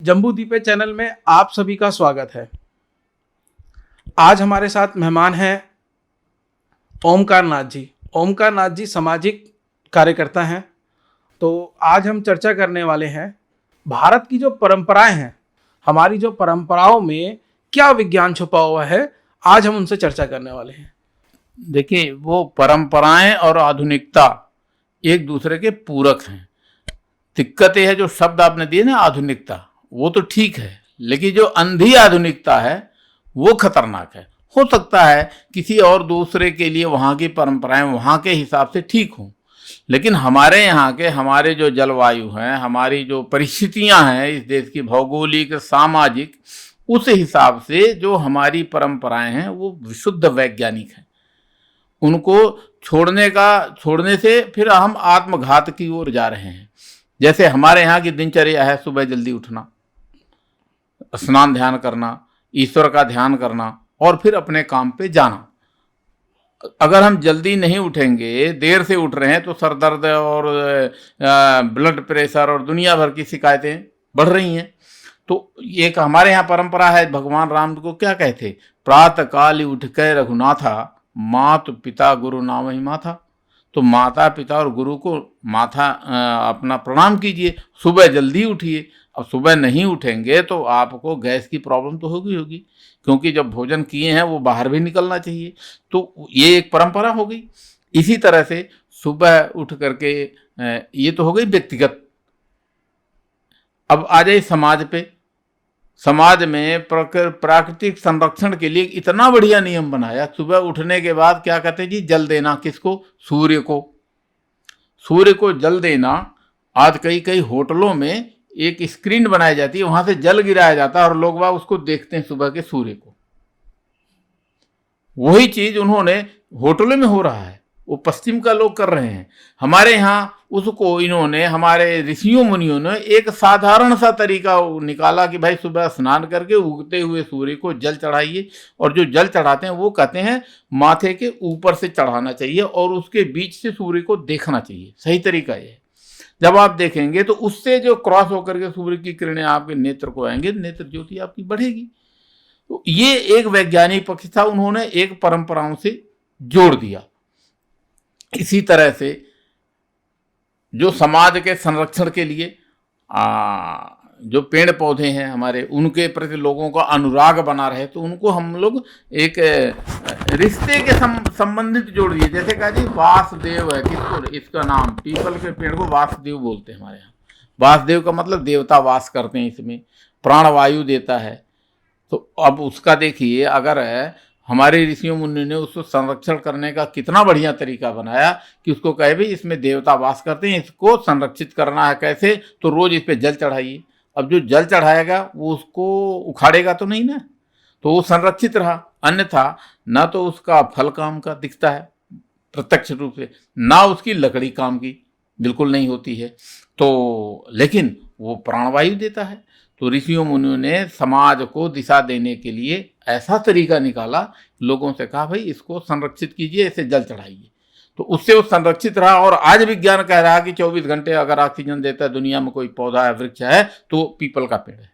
जम्बूदीपे channel में आप सभी का स्वागत है। आज हमारे साथ मेहमान हैं ओमकार नाथ जी। ओमकार नाथ जी सामाजिक कार्यकर्ता हैं। तो आज हम चर्चा करने वाले हैं भारत की जो परंपराएं हैं, हमारी जो परंपराओं में क्या विज्ञान छुपा हुआ है, आज हम उनसे चर्चा करने वाले हैं। देखिए, वो परंपराएं और आधुनिकता एक दूसरे के पूरक हैं। दिक्कत यह है, जो शब्द आपने दिए ना आधुनिकता, वो तो ठीक है, लेकिन जो अंधी आधुनिकता है वो खतरनाक है। हो सकता है किसी और दूसरे के लिए वहाँ की परंपराएं वहाँ के हिसाब से ठीक हों, लेकिन हमारे यहाँ के हमारे जो जलवायु हैं, हमारी जो परिस्थितियाँ हैं इस देश की भौगोलिक सामाजिक, उस हिसाब से जो हमारी परंपराएं हैं वो विशुद्ध वैज्ञानिक हैं। उनको छोड़ने से फिर हम आत्मघात की ओर जा रहे हैं। जैसे हमारे यहाँ की दिनचर्या है, सुबह जल्दी उठना, स्नान ध्यान करना, ईश्वर का ध्यान करना और फिर अपने काम पे जाना। अगर हम जल्दी नहीं उठेंगे, देर से उठ रहे हैं, तो सर दर्द और ब्लड प्रेशर और दुनिया भर की शिकायतें बढ़ रही हैं। तो एक हमारे यहाँ परंपरा है, भगवान राम को क्या कहते, प्रातः काल उठ के रघुनाथा, मात पिता गुरु नाम ही माथा। तो माता पिता और गुरु को माथा अपना प्रणाम कीजिए, सुबह जल्दी उठिए। अब सुबह नहीं उठेंगे तो आपको गैस की प्रॉब्लम तो होगी, क्योंकि जब भोजन किए हैं वो बाहर भी निकलना चाहिए। तो ये एक परंपरा हो गई। इसी तरह से सुबह उठ करके ये तो हो गई व्यक्तिगत। अब आ जाए समाज पे। समाज में प्राकृतिक संरक्षण के लिए इतना बढ़िया नियम बनाया। सुबह उठने के बाद क्या कहते हैं जी, जल देना। किसको? सूर्य को। सूर्य को जल देना। आज कई कई होटलों में एक स्क्रीन बनाई जाती है, वहां से जल गिराया जाता है और लोग बाग उसको देखते हैं, सुबह के सूर्य को। वही चीज उन्होंने होटलों में हो रहा है, वो पश्चिम का लोग कर रहे हैं। हमारे यहाँ उसको इन्होंने, हमारे ऋषियों मुनियों ने एक साधारण सा तरीका निकाला कि भाई सुबह स्नान करके उगते हुए सूर्य को जल चढ़ाइए। और जो जल चढ़ाते हैं वो कहते हैं माथे के ऊपर से चढ़ाना चाहिए और उसके बीच से सूर्य को देखना चाहिए। सही तरीका ये है। जब आप देखेंगे तो उससे जो क्रॉस होकर के सूर्य की किरणें आपके नेत्र को आएंगे, नेत्र ज्योति आपकी बढ़ेगी। तो ये एक वैज्ञानिक पक्ष था, उन्होंने एक परंपराओं से जोड़ दिया। इसी तरह से जो समाज के संरक्षण के लिए जो पेड़ पौधे हैं हमारे, उनके प्रति लोगों का अनुराग बना रहे, तो उनको हम लोग एक रिश्ते के संबंधित जोड़ दिए। जैसे कहा जी वासुदेव है, किसको? इसका नाम, पीपल के पेड़ को वासुदेव बोलते हैं हमारे यहाँ। वासुदेव का मतलब देवता वास करते हैं इसमें, प्राणवायु देता है। तो अब उसका देखिए, अगर हमारे ऋषियों मुनि ने उसको संरक्षण करने का कितना बढ़िया तरीका बनाया कि उसको कहे भाई इसमें देवता वास करते हैं, इसको संरक्षित करना है। कैसे? तो रोज इस पे जल चढ़ाइए। अब जो जल चढ़ाएगा वो उसको उखाड़ेगा तो नहीं ना, तो वो संरक्षित रहा। अन्यथा ना तो उसका फल काम का दिखता है प्रत्यक्ष रूप से, ना उसकी लकड़ी काम की बिल्कुल नहीं होती है, तो लेकिन वो प्राणवायु देता है। तो ऋषियों मुनियों ने समाज को दिशा देने के लिए ऐसा तरीका निकाला, लोगों से कहा भाई इसको संरक्षित कीजिए, इसे जल चढ़ाइए। तो उससे वो संरक्षित रहा। और आज विज्ञान कह रहा है कि 24 घंटे अगर ऑक्सीजन देता है दुनिया में कोई पौधा है, वृक्ष है, तो पीपल का पेड़ है।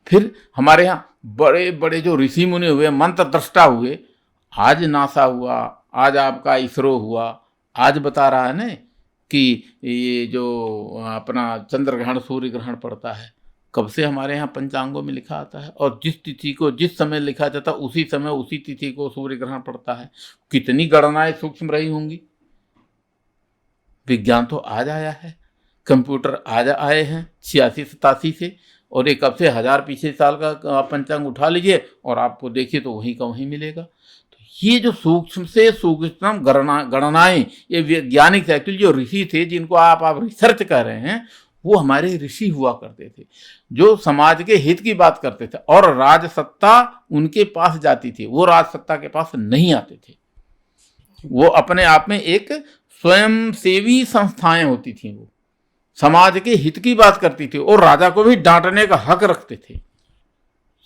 फिर हमारे यहाँ बड़े बड़े जो ऋषि मुनि हुए, मंत्र दृष्टा हुए, आज नासा हुआ, आज आपका इसरो हुआ, आज बता रहा है ना कि ये जो अपना चंद्र ग्रहण सूर्य ग्रहण पड़ता है, कब से हमारे यहाँ पंचांगों में लिखा आता है, और जिस तिथि को जिस समय लिखा जाता है उसी समय उसी तिथि को सूर्य ग्रहण पड़ता है। कितनी गणनाएं सूक्ष्म रही होंगी। विज्ञान तो आज आया है, कंप्यूटर आज आए हैं 86-87 से, और एक कब से 1000 पीछे साल का पंचांग उठा लीजिए और आपको देखिए तो वहीं का वहीं मिलेगा। तो ये जो सूक्ष्म से सूक्ष्म गणनाएं, ये वैज्ञानिक एक्चुअली जो ऋषि थे, जिनको आप रिसर्च कर रहे हैं, वो हमारे ऋषि हुआ करते थे, जो समाज के हित की बात करते थे। और राजसत्ता उनके पास जाती थी, वो राजसत्ता के पास नहीं आते थे। वो अपने आप में एक स्वयंसेवी संस्थाएं होती थी, वो समाज के हित की बात करती थी और राजा को भी डांटने का हक रखते थे।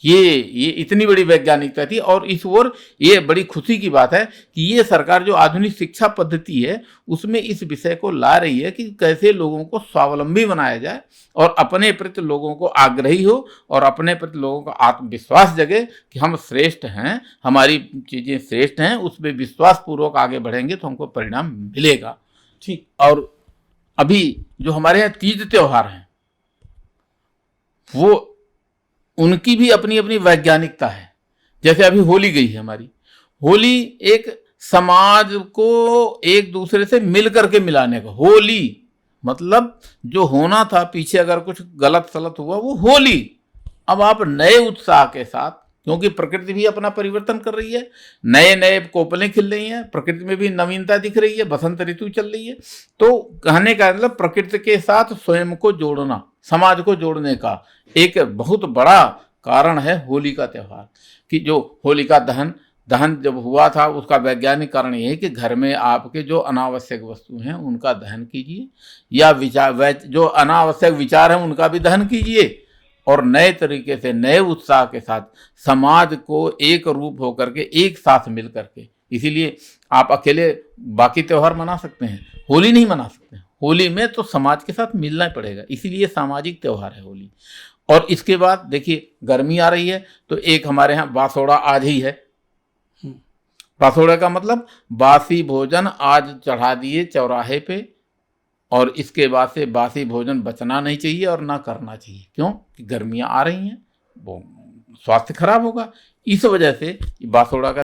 ये इतनी बड़ी वैज्ञानिकता थी। और इस ओर ये बड़ी खुशी की बात है कि ये सरकार जो आधुनिक शिक्षा पद्धति है उसमें इस विषय को ला रही है कि कैसे लोगों को स्वावलंबी बनाया जाए और अपने प्रति लोगों को आग्रही हो और अपने प्रति लोगों का आत्मविश्वास जगे कि हम श्रेष्ठ हैं, हमारी चीज़ें श्रेष्ठ हैं, उसमें विश्वास पूर्वक आगे बढ़ेंगे तो हमको परिणाम मिलेगा। ठीक। और अभी जो हमारे यहाँ तीज त्योहार हैं वो उनकी भी अपनी अपनी वैज्ञानिकता है। जैसे अभी होली गई है हमारी, होली एक समाज को एक दूसरे से मिल करके मिलाने का, होली मतलब जो होना था पीछे अगर कुछ गलत सलत हुआ वो होली अब आप नए उत्साह के साथ, क्योंकि प्रकृति भी अपना परिवर्तन कर रही है, नए नए कोपलें खिल रही हैं, प्रकृति में भी नवीनता दिख रही है, बसंत ऋतु चल रही है। तो कहने का मतलब प्रकृति के साथ स्वयं को जोड़ना, समाज को जोड़ने का एक बहुत बड़ा कारण है होली का त्यौहार। कि जो होली का दहन जब हुआ था उसका वैज्ञानिक कारण ये है कि घर में आपके जो अनावश्यक वस्तु हैं उनका दहन कीजिए, या जो अनावश्यक विचार हैं उनका भी दहन कीजिए, और नए तरीके से नए उत्साह के साथ समाज को एक रूप होकर के एक साथ मिल करके। इसीलिए आप अकेले बाकी त्यौहार मना सकते हैं, होली नहीं मना सकते। होली में तो समाज के साथ मिलना ही पड़ेगा, इसीलिए सामाजिक त्यौहार है होली। और इसके बाद देखिए गर्मी आ रही है तो एक हमारे यहाँ बासोड़ा आज ही है। बासोड़ा का मतलब बासी भोजन आज चढ़ा दिए चौराहे पे, और इसके बाद से बासी भोजन बचना नहीं चाहिए और ना करना चाहिए। क्यों? कि गर्मियाँ आ रही हैं, वो स्वास्थ्य खराब होगा। इस वजह से बासोड़ा का